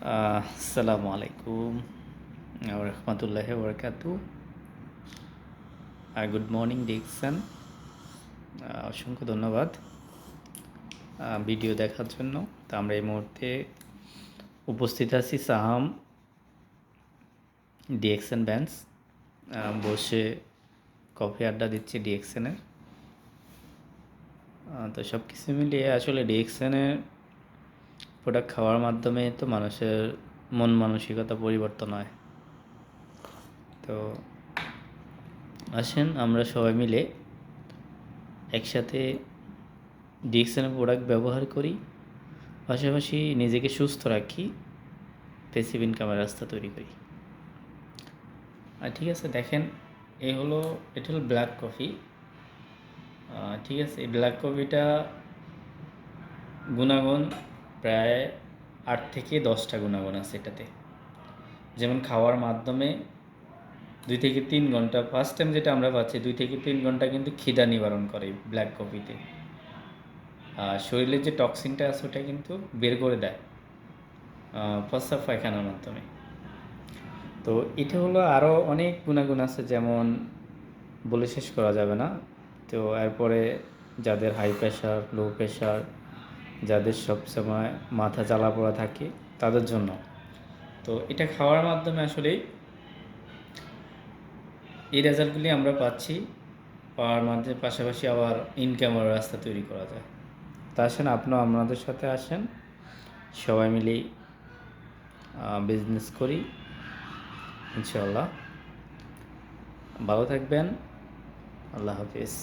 আসসালামু আলাইকুম রহমতুল্লাহি বরকাতু। Good morning Dickson. অসংখ্য ধন্যবাদ ভিডিও দেখার জন্য। তো আমরা এই মুহূর্তে উপস্থিত আছি সাহাম ডিএক্সএন ব্যান্স, বসে কফি আড্ডা দিচ্ছি ডিএক্সএনের। তো সব কিছু মিলিয়ে আসলে ডিএক্সএনের প্রোডাক্ট খাওয়ার মাধ্যমে তো মানুষের মন মানসিকতা পরিবর্তন হয়। তো আসেন আমরা সবাই মিলে একসাথে ডিএক্সএনের প্রোডাক্ট ব্যবহার করি, পাশাপাশি নিজেকে সুস্থ রাখি, প্যাসিভ ইনকামের রাস্তা তৈরি করি। ঠিক আছে, দেখেন এটা হলো ব্ল্যাক কফি। ঠিক আছে, এই ব্ল্যাক কফিটা গুণাগুণ প্রায় 8 থেকে 10টা গুণাগুণ আছে এটাতে। যেমন খাওয়ার মাধ্যমে 2 থেকে 3 ঘন্টা, ফার্স্ট টাইম যেটা আমরা পাচ্ছি 2 থেকে 3 ঘন্টা কিন্তু খিদা নিবারণ করে ব্ল্যাক কফিতে। শরীরের যে টক্সিনটা আছে ওটা কিন্তু বের করে দেয় প্রস্রাব পায়খানার মাধ্যমে। তো এটা হলো আরও অনেক গুণাগুণ আছে, যেমন বলে শেষ করা যাবে না। তো এরপরে যাদের হাই প্রেশার, লো প্রেশার, যাদের সবসময় মাথা জ্বালা পোড়া থাকে তাদের জন্য, তো এটা খাওয়ার মাধ্যমে আসলেই এই রেজাল্টগুলি আমরা পাচ্ছি। পাওয়ার মাধ্যমে পাশাপাশি আবার ইনকামের রাস্তা তৈরি করা যায়। তা আসেন আপনিও আপনাদের সাথে আসেন, সবাই মিলেই বিজনেস করি ইনশাআল্লাহ। ভালো থাকবেন, আল্লাহ হাফিজ।